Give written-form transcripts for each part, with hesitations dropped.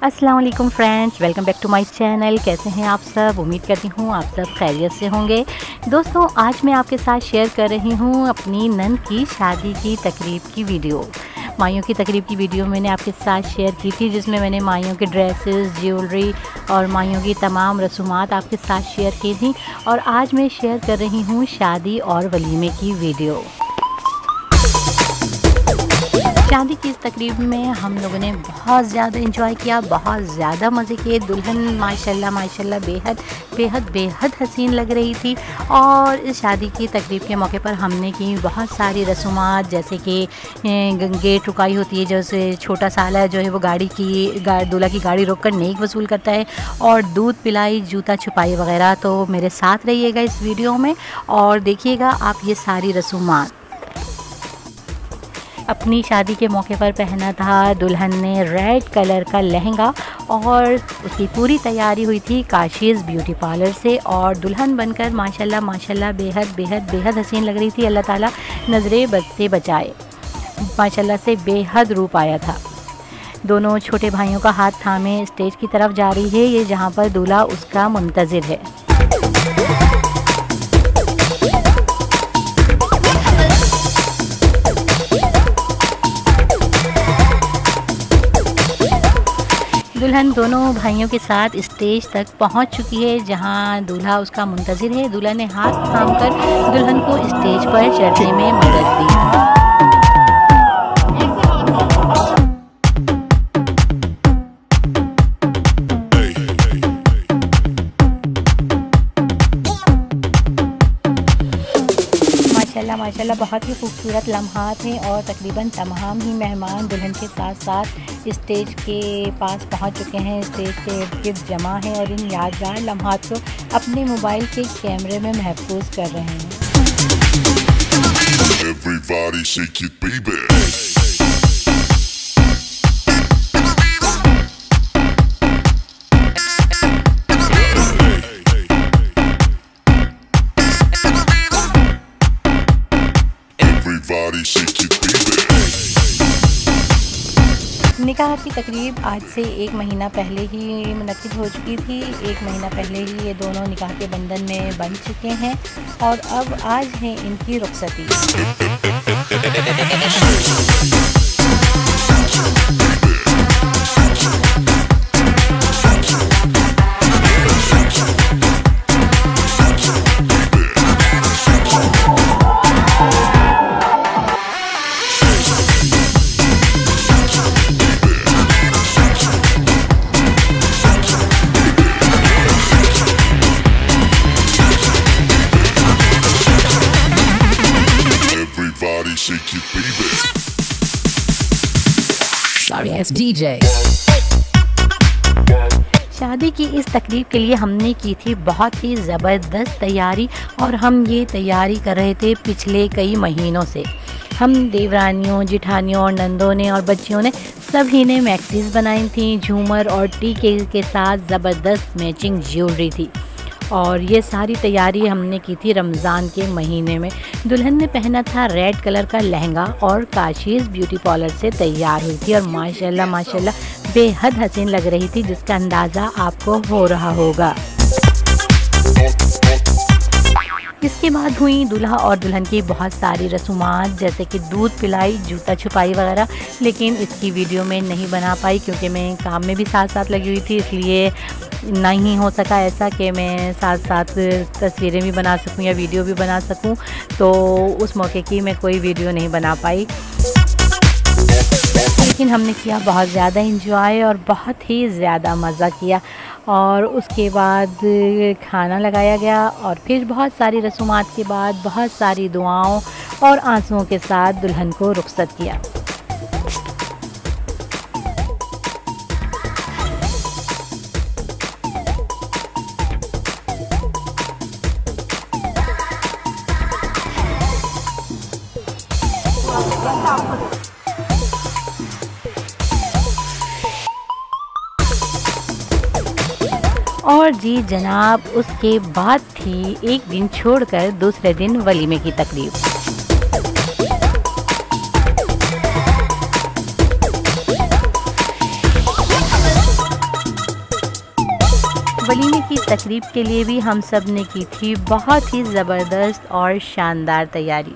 अस्सलाम वालेकुम friends, welcome back to my channel. कैसे हैं आप सब? उम्मीद करती हूँ आप सब खैरियत से होंगे। दोस्तों, आज मैं आपके साथ शेयर कर रही हूँ अपनी नंद की शादी की तकरीब की वीडियो। माइयों की तकरीब की वीडियो मैंने आपके साथ शेयर की थी, जिसमें मैंने माइयों के ड्रेसेस, ज्वेलरी और माइयों की तमाम रसूमात आपके साथ शेयर की थी। और आज मैं शेयर कर रही हूँ शादी और वलीमे की वीडियो। शादी की इस तकरीब में हम लोगों ने बहुत ज़्यादा एंजॉय किया, बहुत ज़्यादा मज़े किए। दुल्हन माशाल्लाह बेहद हसीन लग रही थी। और इस शादी की तकरीब के मौके पर हमने की बहुत सारी रसूमात, जैसे कि गेट रुकाई होती है, जैसे छोटा साला जो है वो दूल्हा की गाड़ी रोक कर नेक वसूल करता है, और दूध पिलाई, जूता छुपाई वगैरह। तो मेरे साथ रहिएगा इस वीडियो में और देखिएगा आप ये सारी रसूमात। अपनी शादी के मौके पर पहना था दुल्हन ने रेड कलर का लहंगा, और उसकी पूरी तैयारी हुई थी काशीज़ ब्यूटी पार्लर से। और दुल्हन बनकर माशाल्लाह बेहद हसीन लग रही थी। अल्लाह ताला नज़रें बद से बचाए। माशाल्लाह से बेहद रूप आया था। दोनों छोटे भाइयों का हाथ थामे स्टेज की तरफ जा रही है, ये जहाँ पर दूल्हा उसका मुंतज़िर है। दुल्हन दोनों भाइयों के साथ स्टेज तक पहुंच चुकी है, जहां दूल्हा उसका मुंतज़िर है। दूल्हा ने हाथ थामकर दुल्हन को स्टेज पर चढ़ने में मदद दी। माशाल्लाह बहुत ही खूबसूरत लम्हात हैं। और तकरीबन तमाम ही मेहमान दुल्हन के साथ साथ स्टेज के पास पहुंच चुके हैं, स्टेज के इर्द गिर्द जमा हैं और इन यादगार लम्हात को अपने मोबाइल के कैमरे में महफूज कर रहे हैं। Everybody shake it, baby. निकाह की तकरीब आज से 1 महीना पहले ही मुनक्किद हो चुकी थी। 1 महीना पहले ही ये दोनों निकाह के बंधन में बंध चुके हैं और अब आज है इनकी रुखसती। Shake it, baby. Sorry, it's DJ. शादी की इस तकरीब के लिए हमने की थी बहुत ही ज़बरदस्त तैयारी, और हम ये तैयारी कर रहे थे पिछले कई महीनों से। हम देवरानियों, जिठानियों और नंदों ने और बच्चियों ने सभी ने मैक्सीज बनाई थी। झूमर और टीके के साथ ज़बरदस्त मैचिंग ज्वेलरी थी। और ये सारी तैयारी हमने की थी रमज़ान के महीने में। दुल्हन ने पहना था रेड कलर का लहंगा और काशीज़ ब्यूटी पार्लर से तैयार हुई थी, और माशाल्लाह बेहद हसीन लग रही थी, जिसका अंदाज़ा आपको हो रहा होगा। इसके बाद हुई दूल्हा और दुल्हन की बहुत सारी रसूमात, जैसे कि दूध पिलाई, जूता छुपाई वगैरह। लेकिन इसकी वीडियो में नहीं बना पाई क्योंकि मैं काम में भी साथ लगी हुई थी, इसलिए नहीं हो सका ऐसा कि मैं साथ तस्वीरें भी बना सकूं या वीडियो भी बना सकूं। तो उस मौके की मैं कोई वीडियो नहीं बना पाई। लेकिन हमने किया बहुत ज़्यादा एंजॉय और बहुत ही ज़्यादा मज़ा किया। और उसके बाद खाना लगाया गया, और फिर बहुत सारी रसूमात के बाद बहुत सारी दुआओं और आंसुओं के साथ दुल्हन को रुखसत किया। और जी जनाब, उसके बाद थी एक दिन छोड़कर दूसरे दिन वलीमे की तकरीब। वलीमे की तकरीब के लिए भी हम सब ने की थी बहुत ही ज़बरदस्त और शानदार तैयारी।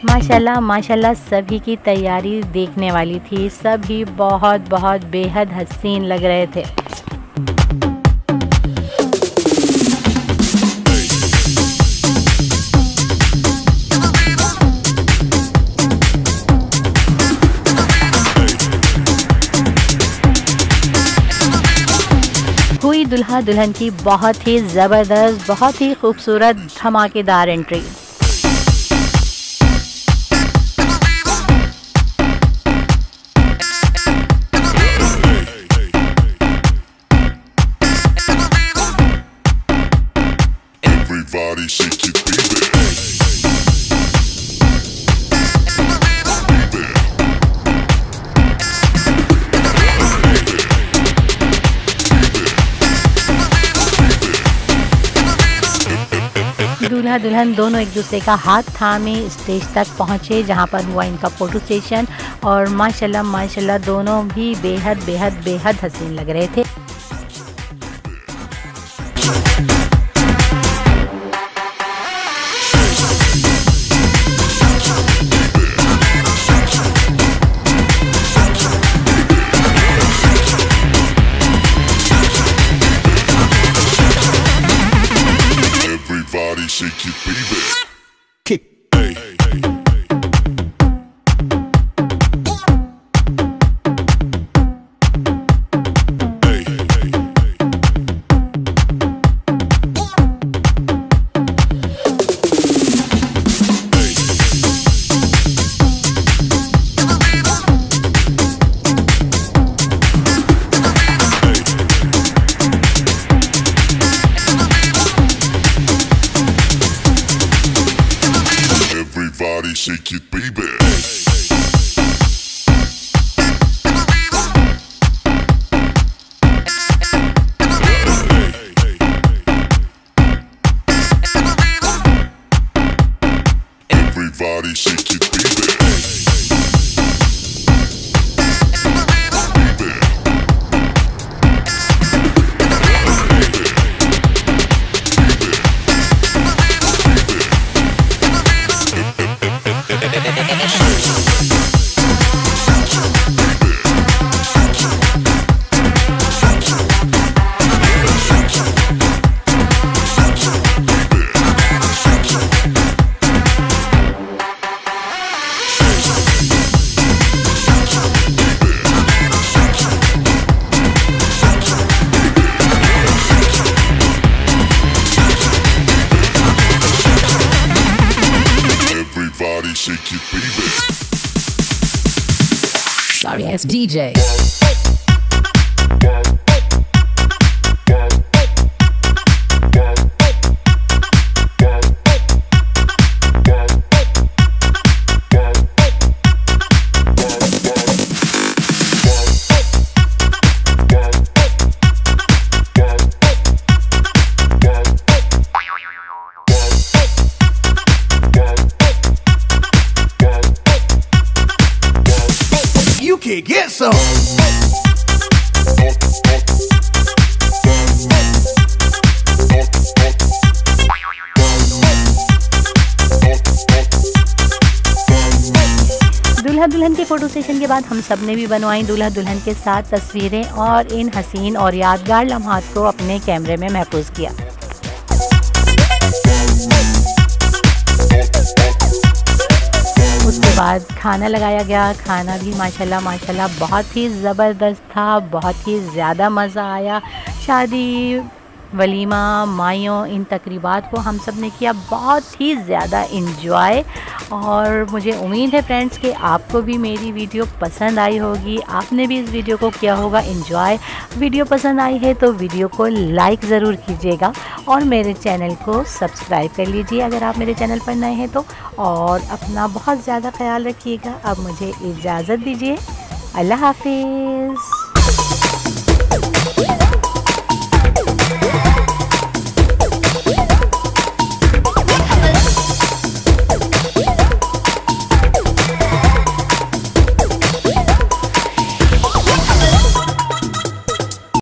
माशाल्लाह माशाल्लाह सभी की तैयारी देखने वाली थी। सभी बहुत बहुत बेहद हसीन लग रहे थे। हुई दुल्हा दुल्हन की बहुत ही ज़बरदस्त, बहुत ही खूबसूरत धमाकेदार entry. Everybody shake it, baby. दूल्हा दुल्हन दोनों एक दूसरे का हाथ थामे स्टेज तक पहुँचे जहाँ पर हुआ इनका फ़ोटो सेशन। और माशाल्लाह माशाल्लाह दोनों भी बेहद बेहद बेहद हसीन लग रहे थे। Everybody shake it, baby. Kick. Everybody shake it, baby. Everybody shake it, baby. Everybody shake it, baby. Sorry ass DJ. You can get some. दूल्हा दुल्हन के फ़ोटो सेशन के बाद हम सब ने भी बनवाई दूल्हा दुल्हन के साथ तस्वीरें और इन हसीन और यादगार लम्हात को अपने कैमरे में महफूज किया। उसके बाद खाना लगाया गया। खाना भी माशाल्लाह माशाल्लाह बहुत ही ज़बरदस्त था, बहुत ही ज़्यादा मज़ा आया। शादी, वलीमा, माइयों, इन तकरीबात को हम सब ने किया बहुत ही ज़्यादा इंजॉय। और मुझे उम्मीद है फ्रेंड्स कि आपको भी मेरी वीडियो पसंद आई होगी, आपने भी इस वीडियो को किया होगा इंजॉय। वीडियो पसंद आई है तो वीडियो को लाइक ज़रूर कीजिएगा और मेरे चैनल को सब्सक्राइब कर लीजिए अगर आप मेरे चैनल पर नए हैं तो। और अपना बहुत ज़्यादा ख्याल रखिएगा। अब मुझे इजाज़त दीजिए। अल्लाह हाफिज़।